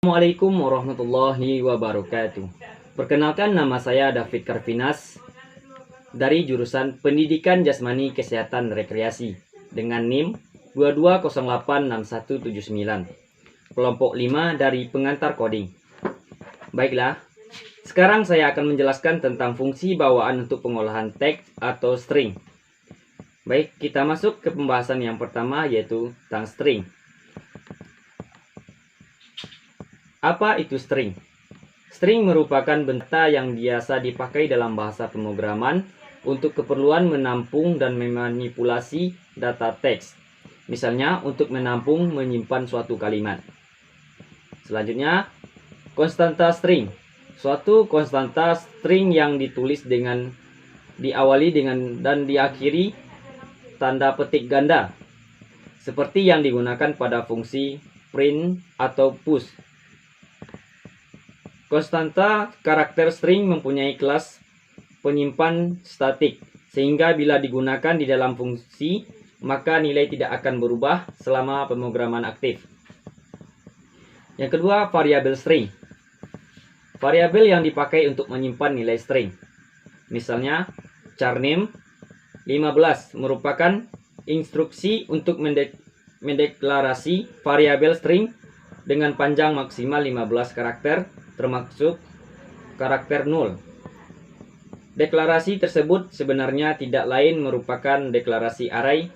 Assalamualaikum warahmatullahi wabarakatuh. Perkenalkan, nama saya David Karvinas dari jurusan Pendidikan Jasmani Kesehatan Rekreasi dengan NIM 22086179. Kelompok 5 dari pengantar coding. Baiklah, sekarang saya akan menjelaskan tentang fungsi bawaan untuk pengolahan teks atau string. Baik, kita masuk ke pembahasan yang pertama, yaitu tentang string. Apa itu string? String merupakan benda yang biasa dipakai dalam bahasa pemrograman untuk keperluan menampung dan memanipulasi data teks. Misalnya untuk menampung menyimpan suatu kalimat. Selanjutnya, konstanta string. Suatu konstanta string yang ditulis dengan diawali dengan dan diakhiri tanda petik ganda, seperti yang digunakan pada fungsi print atau push. Konstanta karakter string mempunyai kelas penyimpan statik, sehingga bila digunakan di dalam fungsi, maka nilai tidak akan berubah selama pemrograman aktif. Yang kedua, variabel string. Variabel yang dipakai untuk menyimpan nilai string. Misalnya, char name 15 merupakan instruksi untuk mendeklarasi variabel string dengan panjang maksimal 15 karakter, termasuk karakter 0. Deklarasi tersebut sebenarnya tidak lain merupakan deklarasi array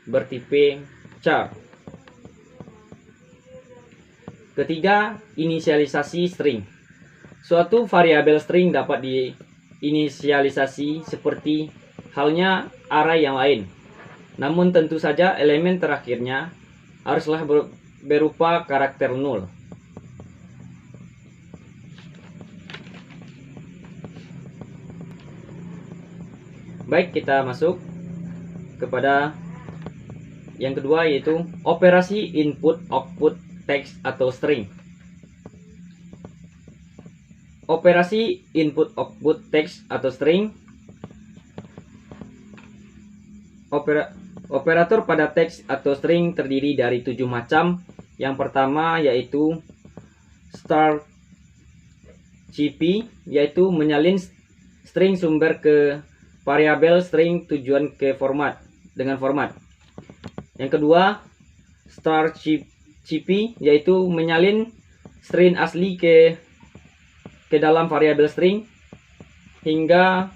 bertipe char. Ketiga, inisialisasi string. Suatu variabel string dapat diinisialisasi seperti halnya array yang lain. Namun tentu saja elemen terakhirnya haruslah berupa karakter 0. Baik, kita masuk kepada yang kedua, yaitu operasi input-output teks atau string. Operasi input-output teks atau string. Operator pada teks atau string terdiri dari 7 macam. Yang pertama yaitu start CP, yaitu menyalin string sumber ke variabel string tujuan ke dengan format. Yang kedua, start CP, yaitu menyalin string asli ke dalam variabel string hingga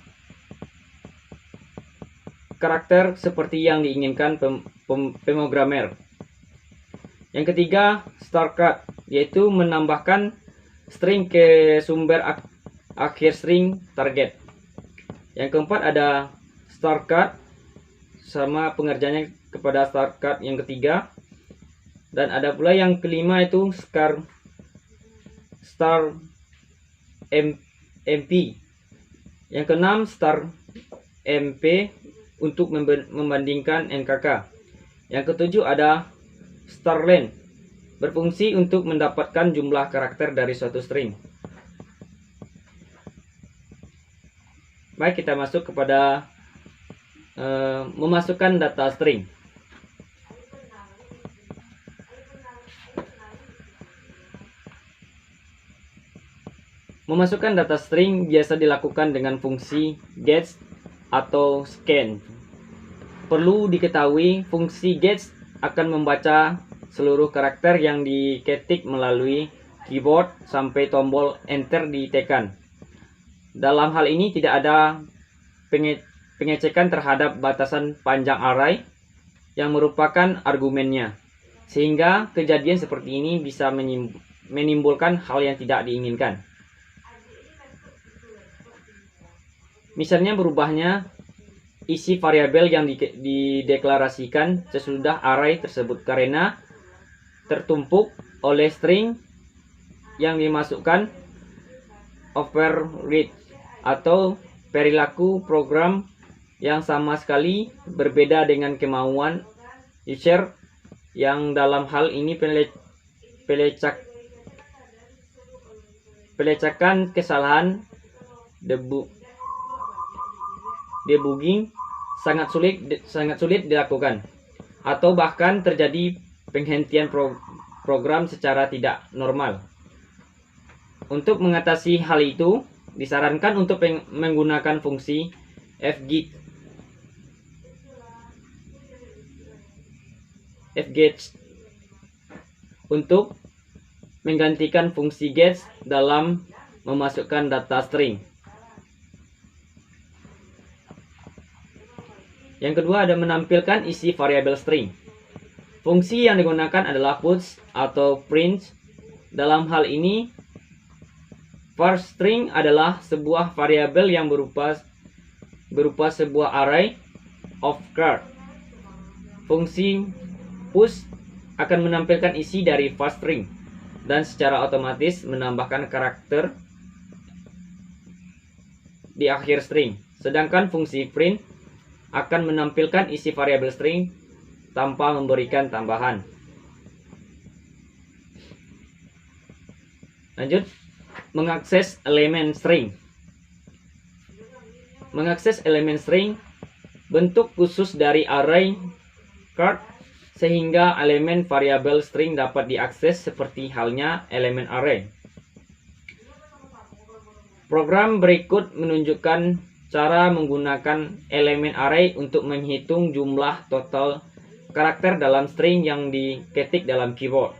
karakter seperti yang diinginkan pemrogramer. Yang ketiga, start cut, yaitu menambahkan string ke sumber akhir string target. Yang keempat ada start cut, sama pengerjaannya kepada start cut yang ketiga. Dan ada pula yang kelima, itu start MP. Yang keenam, start MP untuk membandingkan NKK. Yang ketujuh ada start len, berfungsi untuk mendapatkan jumlah karakter dari suatu string. Baik, kita masuk kepada memasukkan data string. Memasukkan data string biasa dilakukan dengan fungsi get atau scan. Perlu diketahui, fungsi get akan membaca seluruh karakter yang diketik melalui keyboard sampai tombol enter ditekan. Dalam hal ini tidak ada pengecekan terhadap batasan panjang array yang merupakan argumennya, sehingga kejadian seperti ini bisa menimbulkan hal yang tidak diinginkan. Misalnya berubahnya isi variabel yang dideklarasikan sesudah array tersebut karena tertumpuk oleh string yang dimasukkan override atau perilaku program yang sama sekali berbeda dengan kemauan user, yang dalam hal ini pelecakan kesalahan debugging sangat sulit dilakukan, atau bahkan terjadi penghentian program secara tidak normal. Untuk mengatasi hal itu, disarankan untuk menggunakan fungsi fget untuk menggantikan fungsi get dalam memasukkan data string. Yang kedua ada menampilkan isi variabel string. Fungsi yang digunakan adalah puts atau print. Dalam hal ini, varString adalah sebuah variabel yang berupa sebuah array of card. Fungsi push akan menampilkan isi dari varString dan secara otomatis menambahkan karakter di akhir string. Sedangkan fungsi print akan menampilkan isi variabel string tanpa memberikan tambahan. Lanjut, mengakses elemen string. Mengakses elemen string bentuk khusus dari array card sehingga elemen variabel string dapat diakses seperti halnya elemen array. Program berikut menunjukkan cara menggunakan elemen array untuk menghitung jumlah total karakter dalam string yang diketik dalam keyboard.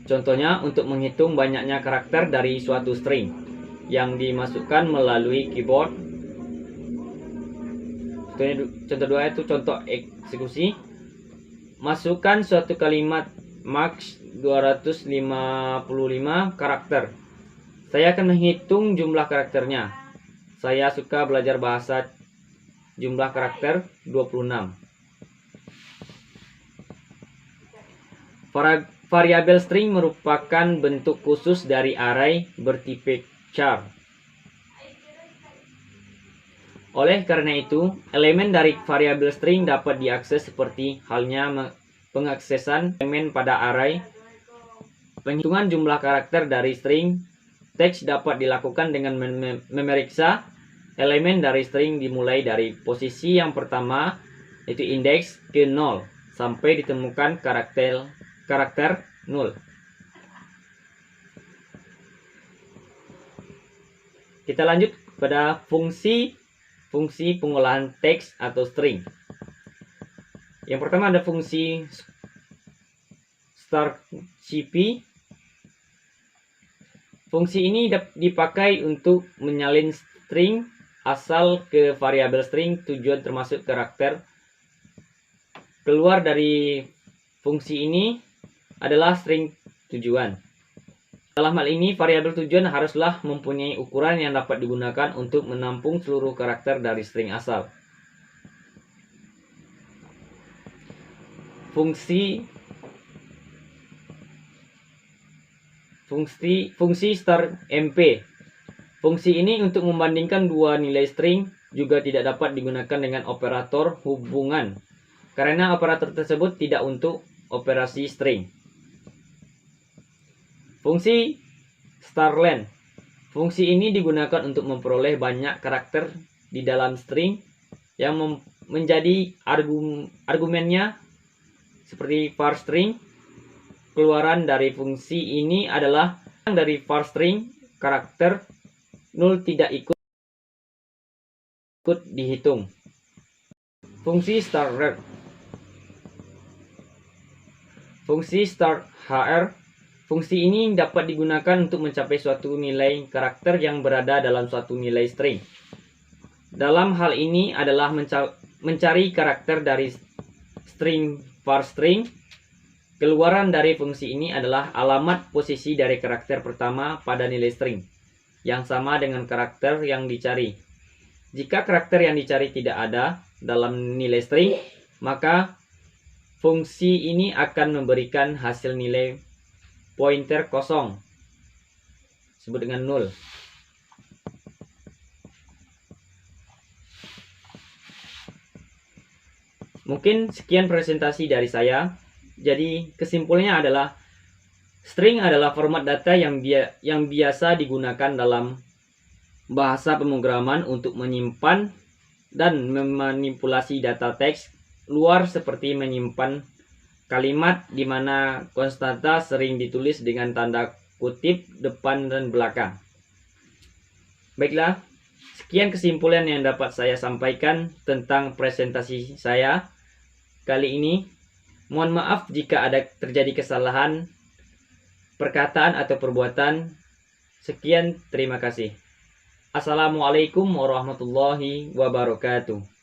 Contohnya untuk menghitung banyaknya karakter dari suatu string yang dimasukkan melalui keyboard. Contoh 2 itu contoh eksekusi. Masukkan suatu kalimat max 255 karakter. Saya akan menghitung jumlah karakternya. Saya suka belajar bahasa, jumlah karakter 26. Variabel string merupakan bentuk khusus dari array bertipe char. Oleh karena itu, elemen dari variabel string dapat diakses seperti halnya pengaksesan elemen pada array. Penghitungan jumlah karakter dari string teks dapat dilakukan dengan memeriksa elemen dari string dimulai dari posisi yang pertama, yaitu indeks, ke 0 sampai ditemukan karakter 0. Kita lanjut pada fungsi pengolahan teks atau string. Yang pertama ada fungsi startcp. Fungsi ini dipakai untuk menyalin string asal ke variabel string tujuan termasuk karakter. Keluar dari fungsi ini adalah string tujuan. Dalam hal ini, variabel tujuan haruslah mempunyai ukuran yang dapat digunakan untuk menampung seluruh karakter dari string asal. Fungsi startmp. Fungsi ini untuk membandingkan dua nilai string juga tidak dapat digunakan dengan operator hubungan, karena operator tersebut tidak untuk operasi string. Fungsi starlen. Fungsi ini digunakan untuk memperoleh banyak karakter di dalam string yang menjadi argumennya seperti varString. Keluaran dari fungsi ini adalah dari varString karakter 0 tidak ikut dihitung. Fungsi startHar. Fungsi startHar. Fungsi ini dapat digunakan untuk mencapai suatu nilai karakter yang berada dalam suatu nilai string. Dalam hal ini adalah mencari karakter dari string varString. Keluaran dari fungsi ini adalah alamat posisi dari karakter pertama pada nilai string, yang sama dengan karakter yang dicari. Jika karakter yang dicari tidak ada dalam nilai string, maka fungsi ini akan memberikan hasil nilai pointer kosong, disebut dengan 0. Mungkin sekian presentasi dari saya. Jadi kesimpulannya adalah String adalah format data yang biasa digunakan dalam bahasa pemrograman untuk menyimpan dan memanipulasi data teks luar, seperti menyimpan kalimat di mana konstanta sering ditulis dengan tanda kutip depan dan belakang. Baiklah, sekian kesimpulan yang dapat saya sampaikan tentang presentasi saya kali ini. Mohon maaf jika ada terjadi kesalahan perkataan atau perbuatan. Sekian, terima kasih. Assalamualaikum warahmatullahi wabarakatuh.